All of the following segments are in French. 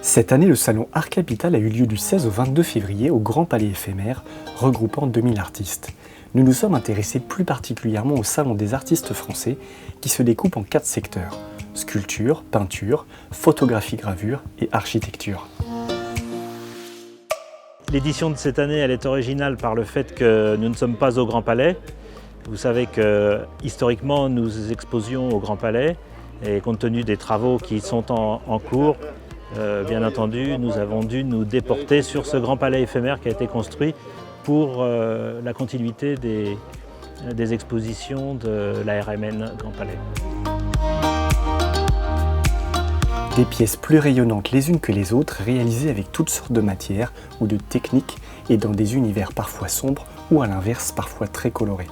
Cette année, le salon Art Capital a eu lieu du 16 au 22 février au Grand Palais éphémère, regroupant 2000 artistes. Nous nous sommes intéressés plus particulièrement au Salon des artistes français qui se découpe en 4 secteurs: sculpture, peinture, photographie-gravure et architecture. L'édition de cette année, elle est originale par le fait que nous ne sommes pas au Grand Palais. Vous savez que historiquement, nous exposions au Grand Palais et compte tenu des travaux qui sont en cours, bien entendu, nous avons dû nous déporter sur ce Grand Palais éphémère qui a été construit pour la continuité des expositions de la RMN Grand Palais. Des pièces plus rayonnantes les unes que les autres, réalisées avec toutes sortes de matières ou de techniques et dans des univers parfois sombres ou à l'inverse parfois très colorés.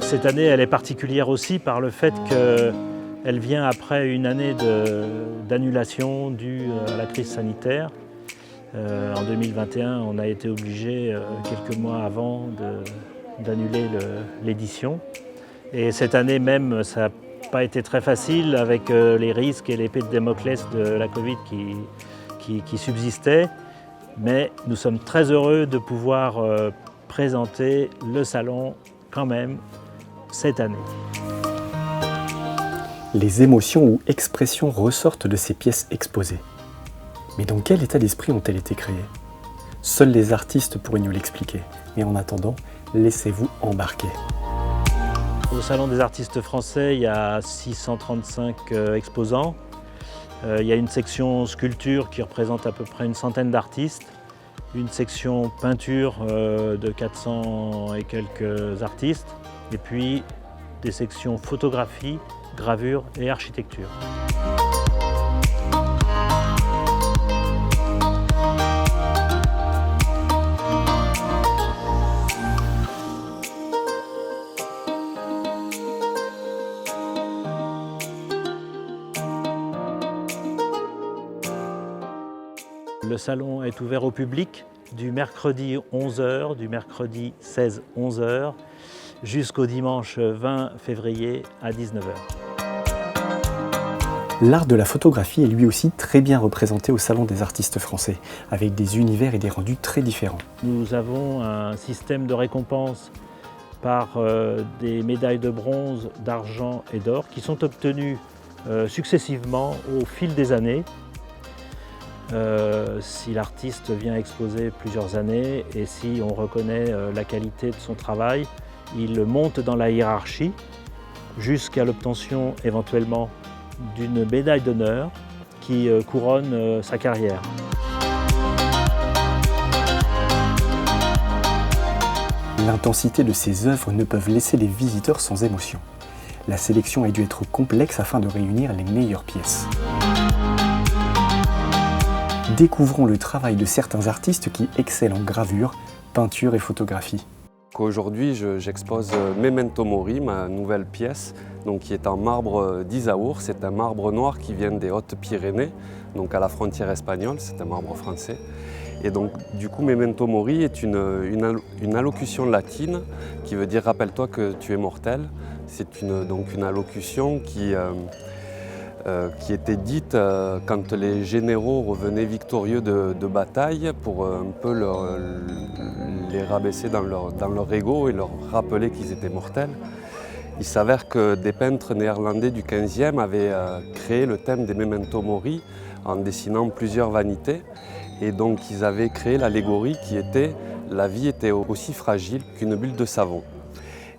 Cette année, elle est particulière aussi par le fait qu'elle vient après une année d'annulation due à la crise sanitaire. En 2021, on a été obligé, quelques mois avant, d'annuler l'édition. Et cette année même, ça n'a pas été très facile avec les risques et l'épée de Damoclès de la Covid qui subsistaient. Mais nous sommes très heureux de pouvoir présenter le salon quand même cette année. Les émotions ou expressions ressortent de ces pièces exposées. Mais dans quel état d'esprit ont-elles été créées? Seuls les artistes pourraient nous l'expliquer. Mais en attendant, laissez-vous embarquer. Au Salon des artistes français, il y a 635 exposants. Il y a une section sculpture qui représente à peu près une centaine d'artistes. Une section peinture de 400 et quelques artistes. Et puis des sections photographie, gravure et architecture. Le salon est ouvert au public du mercredi 11h, du mercredi 16 11h, jusqu'au dimanche 20 février à 19h. L'art de la photographie est lui aussi très bien représenté au Salon des artistes français, avec des univers et des rendus très différents. Nous avons un système de récompense par des médailles de bronze, d'argent et d'or qui sont obtenues successivement au fil des années. Si l'artiste vient exposer plusieurs années et si on reconnaît la qualité de son travail, il monte dans la hiérarchie jusqu'à l'obtention éventuellement d'une médaille d'honneur qui couronne sa carrière. L'intensité de ces œuvres ne peuvent laisser les visiteurs sans émotion. La sélection a dû être complexe afin de réunir les meilleures pièces. Découvrons le travail de certains artistes qui excellent en gravure, peinture et photographie. Aujourd'hui, j'expose Memento Mori, ma nouvelle pièce, qui est en marbre d'Isaour. C'est un marbre noir qui vient des Hautes-Pyrénées, donc à la frontière espagnole, c'est un marbre français. Et donc, du coup, Memento Mori est une allocution latine qui veut dire « rappelle-toi que tu es mortel ». C'est une allocution qui était dite quand les généraux revenaient victorieux de bataille pour un peu les rabaisser dans leur ego et leur rappeler qu'ils étaient mortels. Il s'avère que des peintres néerlandais du XVe avaient créé le thème des Memento Mori en dessinant plusieurs vanités. Et donc ils avaient créé l'allégorie qui était « la vie était aussi fragile qu'une bulle de savon ».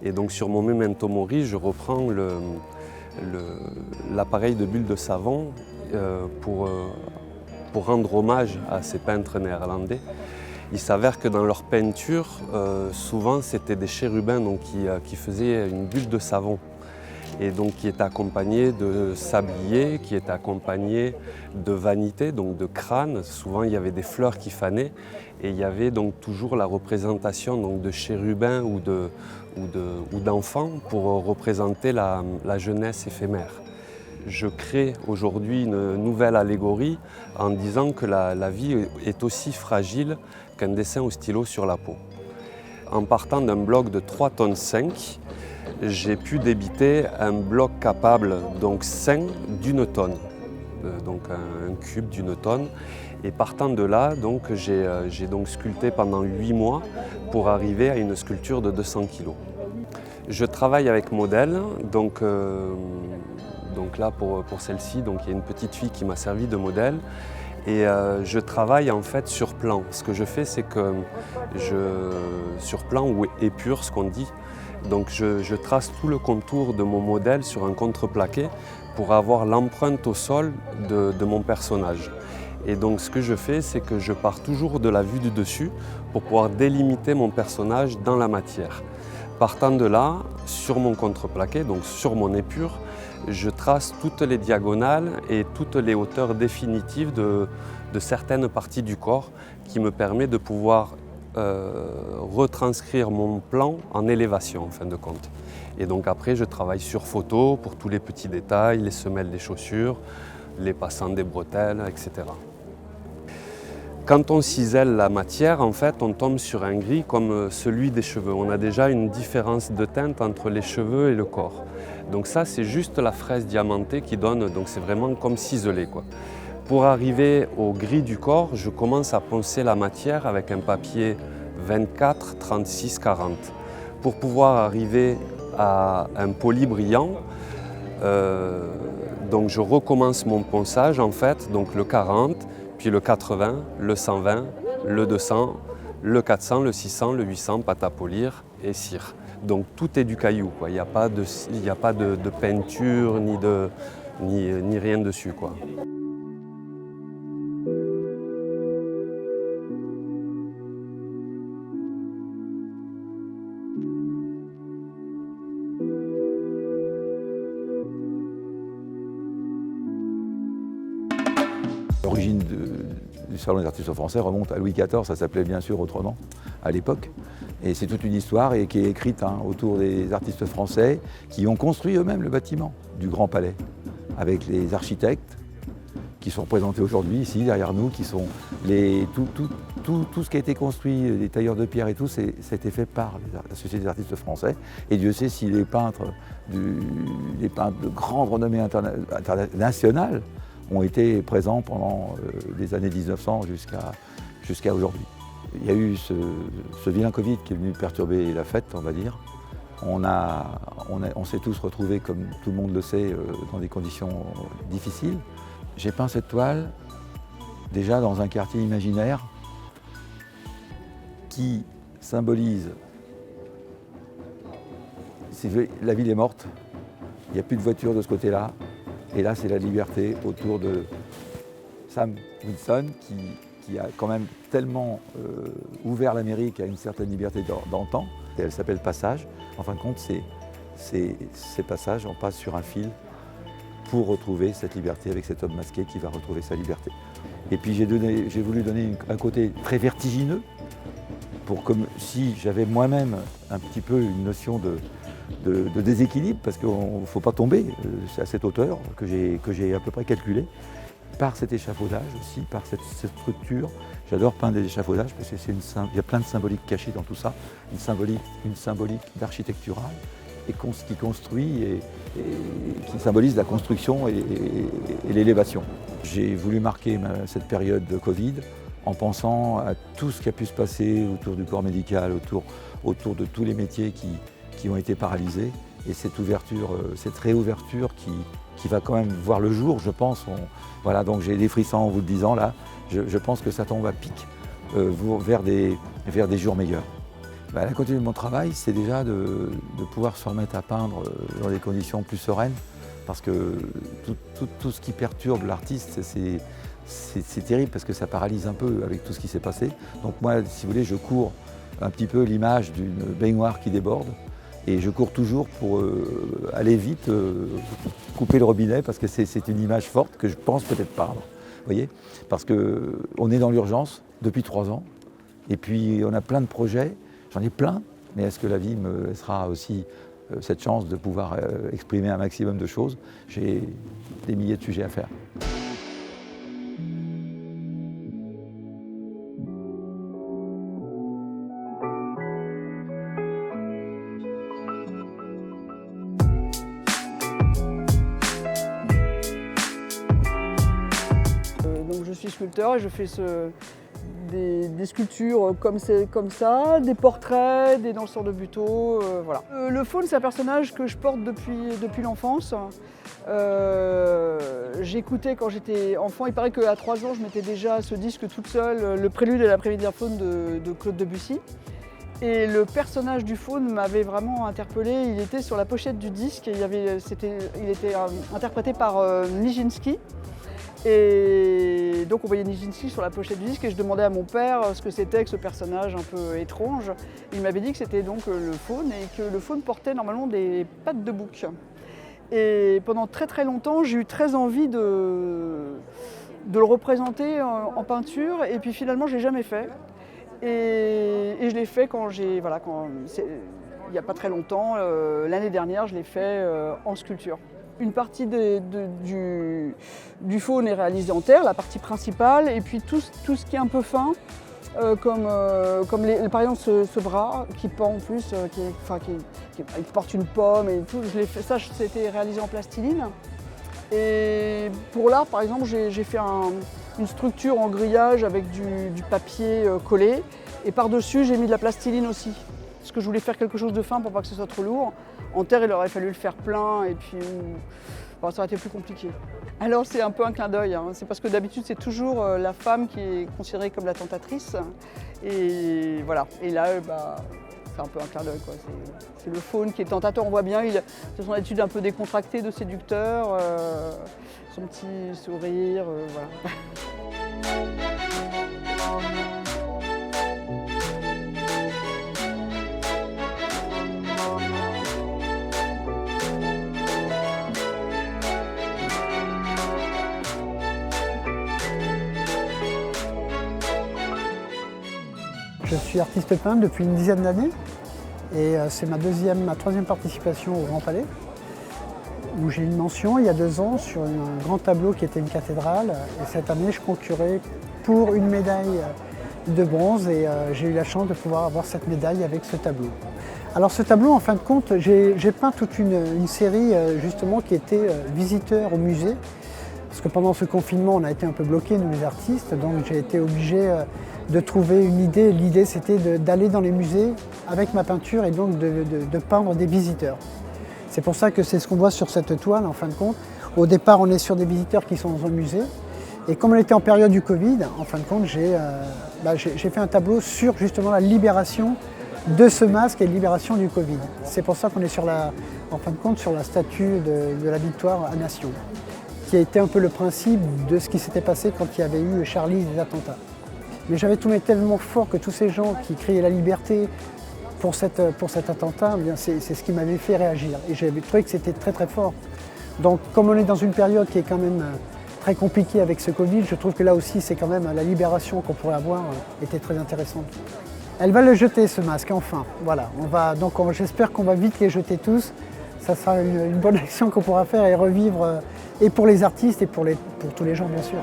Et donc sur mon Memento Mori, je reprends l'appareil de bulle de savon pour rendre hommage à ces peintres néerlandais. Il s'avère que dans leur peinture, souvent c'était des chérubins qui faisaient une bulle de savon et donc qui étaient accompagnés de sabliers, qui étaient accompagnés de vanités, donc de crânes. Souvent il y avait des fleurs qui fanaient et il y avait donc toujours la représentation de chérubins ou d'enfants pour représenter la jeunesse éphémère. Je crée aujourd'hui une nouvelle allégorie en disant que la vie est aussi fragile qu'un dessin au stylo sur la peau. En partant d'un bloc de 3,5 tonnes, j'ai pu débiter un bloc capable, donc sain, d'1 tonne. donc un cube d'une tonne. Et partant de là, donc, j'ai donc sculpté pendant 8 mois pour arriver à une sculpture de 200 kg. Je travaille avec modèle, donc là pour celle-ci, donc il y a une petite fille qui m'a servi de modèle. Et je travaille en fait sur plan. Ce que je fais, c'est que sur plan ou épure, ce qu'on dit, donc je trace tout le contour de mon modèle sur un contreplaqué pour avoir l'empreinte au sol de mon personnage. Et donc ce que je fais, c'est que je pars toujours de la vue du dessus pour pouvoir délimiter mon personnage dans la matière. Partant de là, sur mon contreplaqué, donc sur mon épure, je trace toutes les diagonales et toutes les hauteurs définitives de certaines parties du corps qui me permet de pouvoir retranscrire mon plan en élévation en fin de compte. Et donc après je travaille sur photo pour tous les petits détails, les semelles des chaussures, les passants des bretelles, etc. Quand on cisèle la matière, en fait, on tombe sur un gris comme celui des cheveux. On a déjà une différence de teinte entre les cheveux et le corps. Donc ça, c'est juste la fraise diamantée qui donne, donc c'est vraiment comme ciselé, quoi. Pour arriver au gris du corps, je commence à poncer la matière avec un papier 24, 36, 40. Pour pouvoir arriver à un poli brillant, donc je recommence mon ponçage en fait, donc le 40, puis le 80, le 120, le 200, le 400, le 600, le 800, pâte à polir et cire. Donc tout est du caillou, quoi. Il n'y a pas de peinture ni rien dessus, quoi. L'origine du Salon des artistes français remonte à Louis XIV, ça s'appelait bien sûr autrement à l'époque. Et c'est toute une histoire et qui est écrite autour des artistes français qui ont construit eux-mêmes le bâtiment du Grand Palais, avec les architectes qui sont représentés aujourd'hui ici derrière nous, qui sont tout ce qui a été construit, les tailleurs de pierre et tout, c'était fait par la Société des artistes français. Et Dieu sait si les peintres de grande renommée internationale ont été présents pendant les années 1900 jusqu'à aujourd'hui. Il y a eu ce vilain Covid qui est venu perturber la fête, on va dire. On s'est tous retrouvés, comme tout le monde le sait, dans des conditions difficiles. J'ai peint cette toile déjà dans un quartier imaginaire qui symbolise, la ville est morte, il n'y a plus de voitures de ce côté-là, et là c'est la liberté autour de Sam Wilson qui a quand même tellement ouvert l'Amérique à une certaine liberté d'antan. Elle s'appelle Passage. En fin de compte, ces passages, on passe sur un fil pour retrouver cette liberté avec cet homme masqué qui va retrouver sa liberté. Et puis j'ai voulu donner un côté très vertigineux, comme si j'avais moi-même un petit peu une notion de déséquilibre, parce qu'il ne faut pas tomber, c'est à cette hauteur que j'ai à peu près calculé, par cet échafaudage aussi, par cette structure. J'adore peindre des échafaudages parce qu'il y a plein de symboliques cachées dans tout ça, une symbolique d'architectural et qui construit et qui symbolise la construction et l'élévation. J'ai voulu marquer cette période de Covid en pensant à tout ce qui a pu se passer autour du corps médical, autour de tous les métiers qui ont été paralysés. Et cette réouverture qui va quand même voir le jour, je pense. Voilà, donc j'ai des frissons en vous le disant là. Je pense que ça tombe à pic vers des jours meilleurs. La continuité de mon travail, c'est déjà de pouvoir se remettre à peindre dans des conditions plus sereines, parce que tout ce qui perturbe l'artiste, c'est terrible parce que ça paralyse un peu avec tout ce qui s'est passé. Donc moi, si vous voulez, je cours un petit peu l'image d'une baignoire qui déborde. Et je cours toujours pour aller vite, couper le robinet, parce que c'est une image forte que je pense peut-être peindre. Vous voyez ? Parce qu'on est dans l'urgence depuis 3 ans, et puis on a plein de projets, j'en ai plein, mais est-ce que la vie me laissera aussi cette chance de pouvoir exprimer un maximum de choses ? J'ai des milliers de sujets à faire. je suis sculpteur et je fais des sculptures comme ça, des portraits, des danseurs de buteau, voilà. Le faune, c'est un personnage que je porte depuis l'enfance. J'écoutais quand j'étais enfant, il paraît qu'à 3 ans, je mettais déjà ce disque toute seule, le prélude à l'après-midi d'un faune de Claude Debussy. Et le personnage du faune m'avait vraiment interpellée. Il était sur la pochette du disque, il était interprété par Nijinsky. Et donc on voyait Nijinsky sur la pochette du disque et je demandais à mon père ce que c'était que ce personnage un peu étrange. Il m'avait dit que c'était donc le faune et que le faune portait normalement des pattes de bouc. Et pendant très longtemps, j'ai eu très envie de le représenter en peinture et puis finalement je ne l'ai jamais fait. Et je l'ai fait il n'y a pas très longtemps, l'année dernière, je l'ai fait en sculpture. Une partie du faune est réalisée en terre, la partie principale, et puis tout ce qui est un peu fin, comme par exemple ce bras qui pend en plus, qui porte une pomme et tout. Ça, c'était réalisé en plastiline. Et pour l'art, par exemple, j'ai fait une structure en grillage avec du papier collé. Et par-dessus, j'ai mis de la plastiline aussi. Parce que je voulais faire quelque chose de fin pour pas que ce soit trop lourd. En terre, il aurait fallu le faire plein et puis ça aurait été plus compliqué. Alors c'est un peu un clin d'œil. C'est parce que d'habitude, c'est toujours la femme qui est considérée comme la tentatrice. Et voilà. Et là, c'est un peu un clin d'œil, quoi. C'est le faune qui est tentateur. On voit bien, c'est son attitude un peu décontractée de séducteur, son petit sourire, voilà. Je suis artiste peintre depuis une dizaine d'années et c'est ma troisième participation au Grand Palais où j'ai eu une mention il y a 2 ans sur un grand tableau qui était une cathédrale et cette année je concourais pour une médaille de bronze et j'ai eu la chance de pouvoir avoir cette médaille avec ce tableau. Alors ce tableau, en fin de compte, j'ai peint toute une série justement qui était visiteur au musée. Parce que pendant ce confinement, on a été un peu bloqués, nous les artistes, donc j'ai été obligé de trouver une idée. L'idée, c'était d'aller dans les musées avec ma peinture et donc de peindre des visiteurs. C'est pour ça que c'est ce qu'on voit sur cette toile, en fin de compte. Au départ, on est sur des visiteurs qui sont dans un musée. Et comme on était en période du Covid, en fin de compte, j'ai fait un tableau sur justement la libération de ce masque et la libération du Covid. C'est pour ça qu'on est en fin de compte sur la statue de la victoire à Nation, qui a été un peu le principe de ce qui s'était passé quand il y avait eu Charlie et les attentats. Mais j'avais trouvé tellement fort que tous ces gens qui criaient la liberté pour cet attentat, eh bien c'est ce qui m'avait fait réagir. Et j'avais trouvé que c'était très fort. Donc comme on est dans une période qui est quand même très compliquée avec ce Covid, je trouve que là aussi c'est quand même la libération qu'on pourrait avoir était très intéressante. Elle va le jeter ce masque, enfin. Voilà. J'espère qu'on va vite les jeter tous. Ça sera une bonne action qu'on pourra faire et revivre, et pour les artistes et pour tous les gens bien sûr.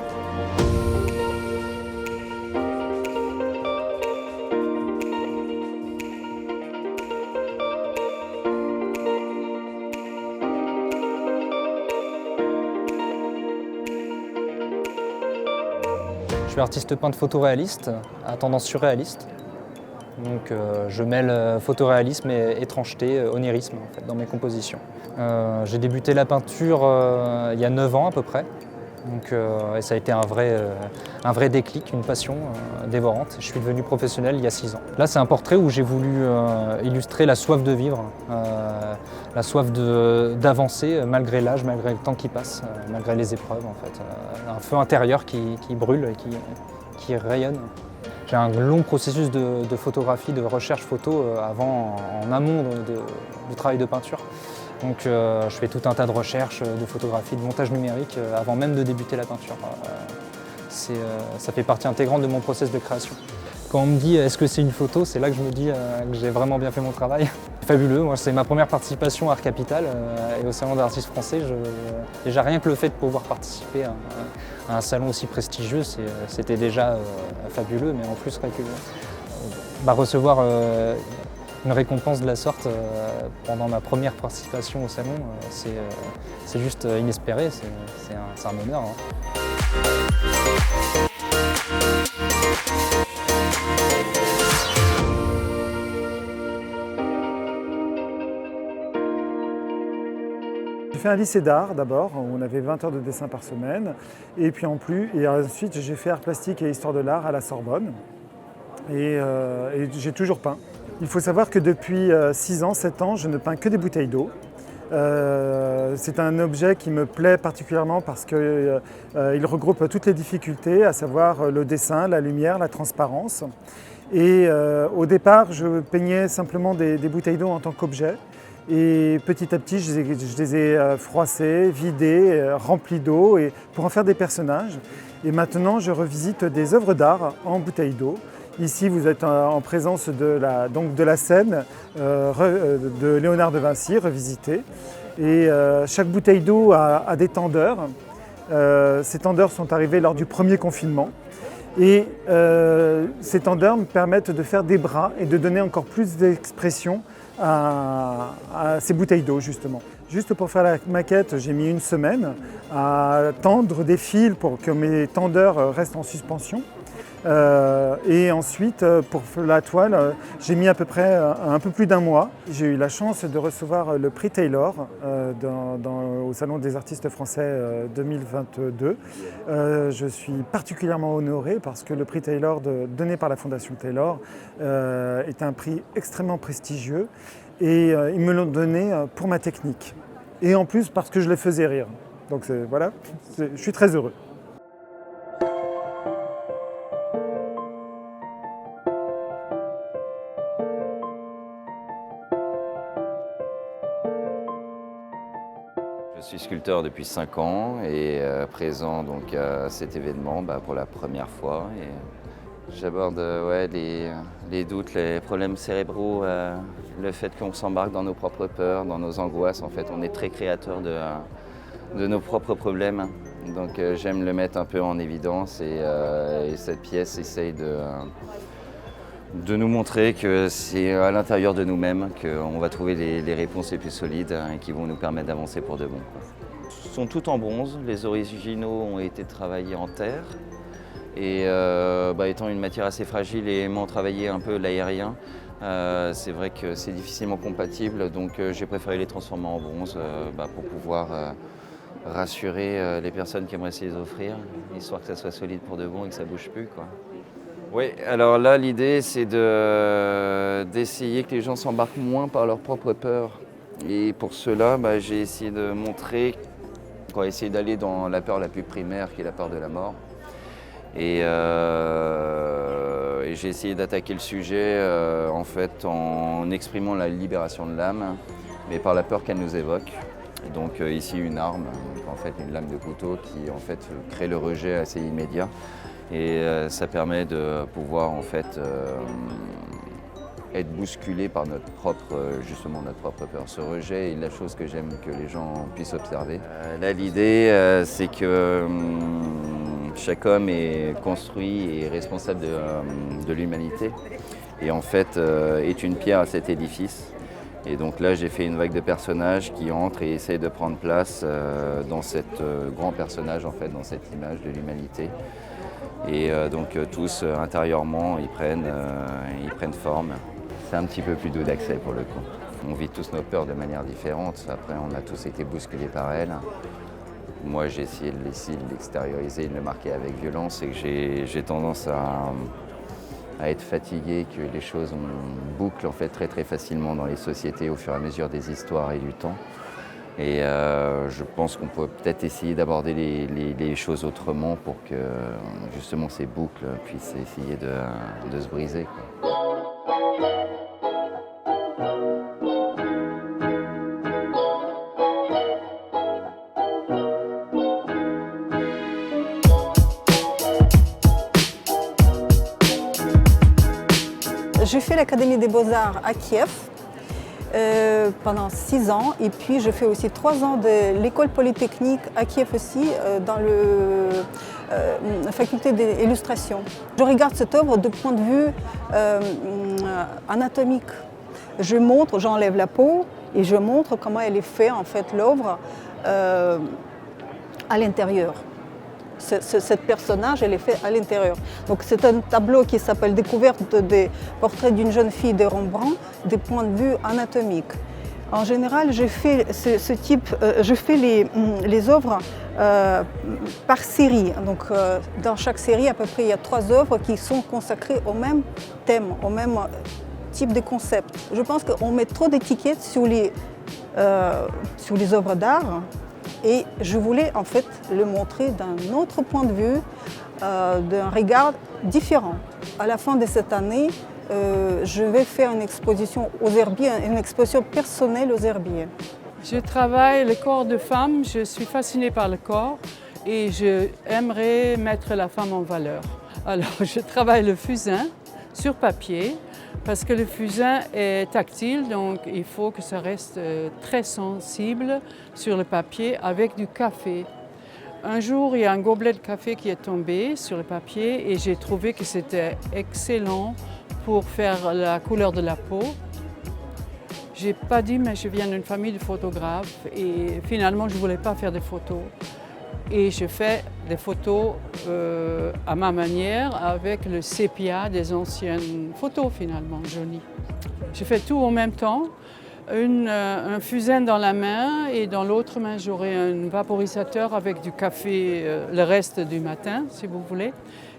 Je suis artiste peintre photoréaliste à tendance surréaliste. Donc je mêle photoréalisme et étrangeté, onirisme en fait, dans mes compositions. J'ai débuté la peinture il y a 9 ans à peu près. Donc, et ça a été un vrai déclic, une passion dévorante. Je suis devenu professionnel il y a 6 ans. Là c'est un portrait où j'ai voulu illustrer la soif de vivre, la soif d'avancer malgré l'âge, malgré le temps qui passe, malgré les épreuves en fait. Un feu intérieur qui brûle et qui rayonne. J'ai un long processus de photographie, de recherche photo en amont du travail de peinture. Donc je fais tout un tas de recherches, de photographie, de montage numérique avant même de débuter la peinture. Ça fait partie intégrante de mon process de création. Quand on me dit est-ce que c'est une photo, c'est là que je me dis que j'ai vraiment bien fait mon travail. Fabuleux, moi c'est ma première participation à Art Capital et au Salon d'artistes français. Déjà rien que le fait de pouvoir participer à un salon aussi prestigieux, c'était déjà fabuleux, mais en plus recevoir une récompense de la sorte pendant ma première participation au salon, c'est juste inespéré, c'est un honneur. Hein. J'ai fait un lycée d'art d'abord, où on avait 20 heures de dessin par semaine, et puis ensuite j'ai fait art plastique et histoire de l'art à la Sorbonne, et j'ai toujours peint. Il faut savoir que depuis 6 ans, 7 ans, je ne peins que des bouteilles d'eau. C'est un objet qui me plaît particulièrement parce qu'il regroupe toutes les difficultés, à savoir le dessin, la lumière, la transparence. Et au départ, je peignais simplement des bouteilles d'eau en tant qu'objet. Et petit à petit, je les ai froissées, vidées, remplies d'eau pour en faire des personnages. Et maintenant, je revisite des œuvres d'art en bouteilles d'eau. Ici, vous êtes en présence de la scène de Léonard de Vinci, revisitée. Et chaque bouteille d'eau a des tendeurs. Ces tendeurs sont arrivés lors du premier confinement. Et ces tendeurs me permettent de faire des bras et de donner encore plus d'expression à ces bouteilles d'eau, justement. Juste pour faire la maquette, j'ai mis 1 semaine à tendre des fils pour que mes tendeurs restent en suspension. Et ensuite, pour la toile, j'ai mis à peu près un peu plus d'1 mois. J'ai eu la chance de recevoir le prix Taylor au Salon des artistes français 2022. Je suis particulièrement honoré parce que le prix Taylor donné par la Fondation Taylor est un prix extrêmement prestigieux et ils me l'ont donné pour ma technique. Et en plus parce que je les faisais rire. Donc voilà, je suis très heureux. Je suis sculpteur depuis 5 ans et présent donc à cet événement pour la première fois. J'aborde les doutes, les problèmes cérébraux, le fait qu'on s'embarque dans nos propres peurs, dans nos angoisses. En fait, on est très créateur de nos propres problèmes. Donc j'aime le mettre un peu en évidence et cette pièce essaye de nous montrer que c'est à l'intérieur de nous-mêmes qu'on va trouver les réponses les plus solides et qui vont nous permettre d'avancer pour de bon. Ils sont tous en bronze, les originaux ont été travaillés en terre et étant une matière assez fragile et aimant travailler un peu l'aérien, c'est vrai que c'est difficilement compatible, donc j'ai préféré les transformer en bronze pour pouvoir rassurer les personnes qui aimeraient se les offrir, histoire que ça soit solide pour de bon et que ça ne bouge plus, quoi. Oui, alors là, l'idée, c'est d'essayer que les gens s'embarquent moins par leurs propres peurs. Et pour cela, j'ai essayé de montrer qu'on va essayer d'aller dans la peur la plus primaire, qui est la peur de la mort. Et j'ai essayé d'attaquer le sujet en fait, en exprimant la libération de l'âme, mais par la peur qu'elle nous évoque. Et donc ici, une arme, en fait, une lame de couteau qui en fait, crée le rejet assez immédiat. Et ça permet de pouvoir en fait être bousculé par notre propre peur. Ce rejet est la chose que j'aime que les gens puissent observer. Là, l'idée, c'est que chaque homme est construit et responsable de l'humanité et en fait est une pierre à cet édifice. Et donc là, j'ai fait une vague de personnages qui entrent et essayent de prendre place dans cet grand personnage, en fait, dans cette image de l'humanité. Et donc tous intérieurement, ils prennent forme. C'est un petit peu plus doux d'accès pour le coup. On vit tous nos peurs de manière différente. Après, on a tous été bousculés par elles. Moi, j'ai essayé de l'extérioriser, de le marquer avec violence et que j'ai tendance à être fatigué, que les choses bouclent en fait très très facilement dans les sociétés au fur et à mesure des histoires et du temps. Et je pense qu'on peut peut-être essayer d'aborder les choses autrement pour que justement ces boucles puissent essayer de se briser, quoi. J'ai fait l'Académie des Beaux-Arts à Kiev pendant 6 ans et puis je fais aussi 3 ans de l'école polytechnique à Kiev aussi dans la faculté d'illustration. Je regarde cette œuvre du point de vue anatomique. J'enlève la peau et je montre comment elle est faite en fait l'œuvre à l'intérieur. cette personnage, elle est faite à l'intérieur. Donc c'est un tableau qui s'appelle Découverte des portraits d'une jeune fille de Rembrandt, des points de vue anatomiques. En général, je fais les œuvres par série. Donc, dans chaque série, à peu près, il y a 3 œuvres qui sont consacrées au même thème, au même type de concept. Je pense qu'on met trop d'étiquettes sur les œuvres d'art et je voulais en fait le montrer d'un autre point de vue, d'un regard différent. À la fin de cette année, je vais faire une exposition aux herbiers, une exposition personnelle aux herbiers. Je travaille le corps de femme, je suis fascinée par le corps et j'aimerais mettre la femme en valeur. Alors je travaille le fusain sur papier parce que le fusain est tactile, donc il faut que ça reste très sensible sur le papier avec du café. Un jour, il y a un gobelet de café qui est tombé sur le papier et j'ai trouvé que c'était excellent pour faire la couleur de la peau. J'ai pas dit, mais je viens d'une famille de photographes et finalement, je ne voulais pas faire des photos. Et je fais des photos à ma manière avec le sépia des anciennes photos finalement, jolies. Je fais tout en même temps. Un fusain dans la main et dans l'autre main, j'aurai un vaporisateur avec du café le reste du matin, si vous voulez.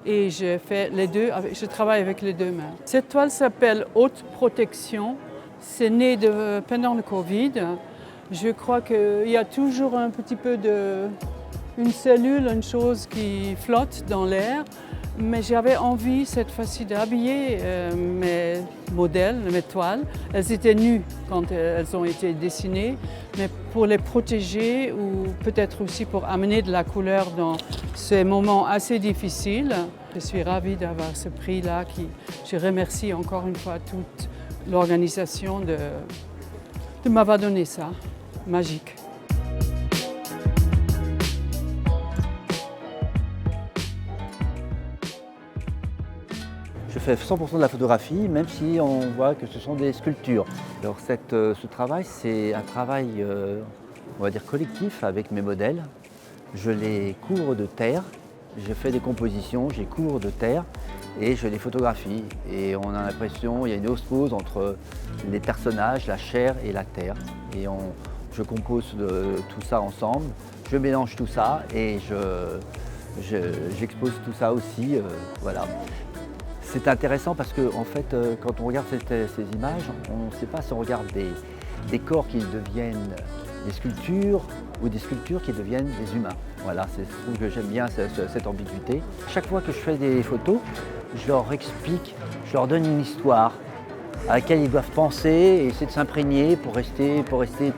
Et je fais les deux, je travaille avec les 2 mains. Cette toile s'appelle Haute Protection. C'est né pendant le Covid. Je crois qu'il y a toujours un petit peu une cellule, une chose qui flotte dans l'air. Mais j'avais envie cette fois-ci d'habiller mes modèles, mes toiles. Elles étaient nues quand elles ont été dessinées, mais pour les protéger ou peut-être aussi pour amener de la couleur dans ces moments assez difficiles. Je suis ravie d'avoir ce prix-là. Je remercie encore une fois toute l'organisation de m'avoir donné ça. Magique. Je fais 100% de la photographie, même si on voit que ce sont des sculptures. Alors ce travail, c'est un travail, on va dire, collectif avec mes modèles. Je les couvre de terre, je fais des compositions, je les couvre de terre et je les photographie. Et on a l'impression qu'il y a une osmose entre les personnages, la chair et la terre. Et je compose tout ça ensemble, je mélange tout ça et j'expose tout ça aussi. Voilà. C'est intéressant parce que en fait, quand on regarde ces images, on ne sait pas si on regarde des corps qui deviennent des sculptures ou des sculptures qui deviennent des humains. Voilà, je trouve que j'aime bien cette ambiguïté. Chaque fois que je fais des photos, je leur explique, je leur donne une histoire à laquelle ils doivent penser et essayer de s'imprégner pour rester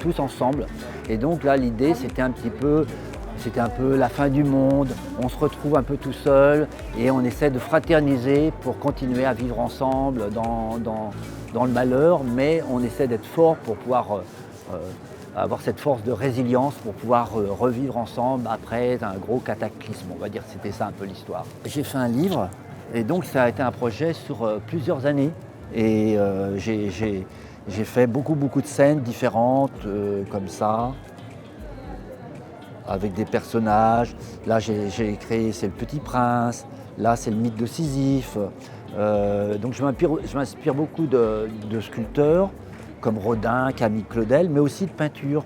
tous ensemble. Et donc là, l'idée, c'était un peu la fin du monde, on se retrouve un peu tout seul et on essaie de fraterniser pour continuer à vivre ensemble dans le malheur, mais on essaie d'être fort pour pouvoir avoir cette force de résilience pour pouvoir revivre ensemble après un gros cataclysme. On va dire que c'était ça un peu l'histoire. J'ai fait un livre et donc ça a été un projet sur plusieurs années et j'ai fait beaucoup de scènes différentes comme ça, avec des personnages. Là, j'ai créé, c'est le Petit Prince. Là, c'est le mythe de Sisyphe. Donc, je m'inspire beaucoup de sculpteurs comme Rodin, Camille Claudel, mais aussi de peinture.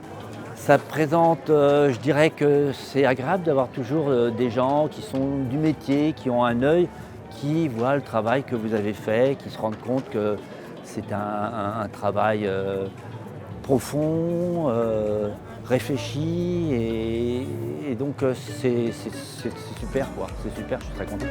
Ça présente, je dirais que c'est agréable d'avoir toujours des gens qui sont du métier, qui ont un œil, qui voient le travail que vous avez fait, qui se rendent compte que c'est un travail profond, réfléchi et donc c'est super quoi, c'est super, je suis très content.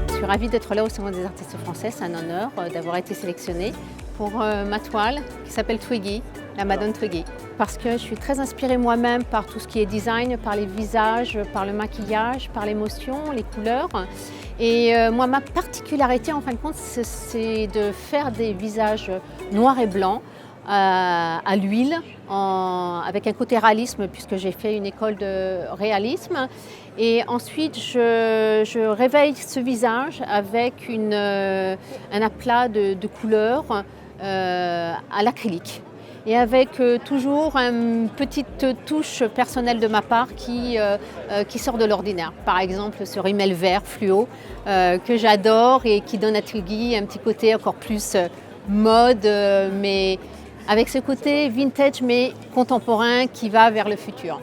Je suis ravie d'être là au Salon des artistes français, c'est un honneur d'avoir été sélectionnée pour ma toile qui s'appelle Twiggy, la Madone Twiggy. Parce que je suis très inspirée moi-même par tout ce qui est design, par les visages, par le maquillage, par l'émotion, les couleurs. Et moi, ma particularité, en fin de compte, c'est de faire des visages noirs et blancs à l'huile, avec un côté réalisme puisque j'ai fait une école de réalisme. Et ensuite, je réveille ce visage avec un aplat de couleurs à l'acrylique. Et avec toujours une petite touche personnelle de ma part qui sort de l'ordinaire. Par exemple, ce rimel vert fluo que j'adore et qui donne à Twiggy un petit côté encore plus mode, mais avec ce côté vintage mais contemporain qui va vers le futur.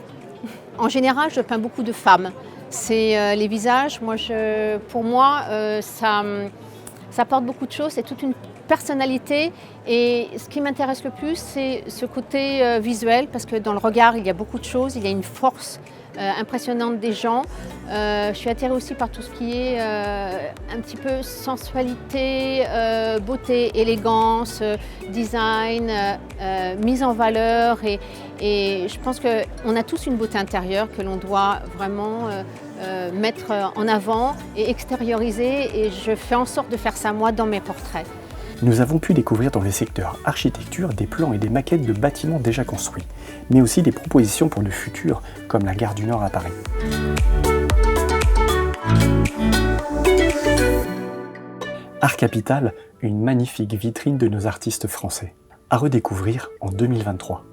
En général, je peins beaucoup de femmes. C'est les visages, pour moi, ça porte beaucoup de choses, c'est toute une personnalité et ce qui m'intéresse le plus, c'est ce côté visuel parce que dans le regard, il y a beaucoup de choses, il y a une force impressionnante des gens. Je suis attirée aussi par tout ce qui est un petit peu sensualité, beauté, élégance, design, mise en valeur et je pense qu'on a tous une beauté intérieure que l'on doit vraiment mettre en avant et extérioriser et je fais en sorte de faire ça moi dans mes portraits. Nous avons pu découvrir dans le secteur architecture des plans et des maquettes de bâtiments déjà construits, mais aussi des propositions pour le futur, comme la gare du Nord à Paris. Art Capital, une magnifique vitrine de nos artistes français, à redécouvrir en 2023.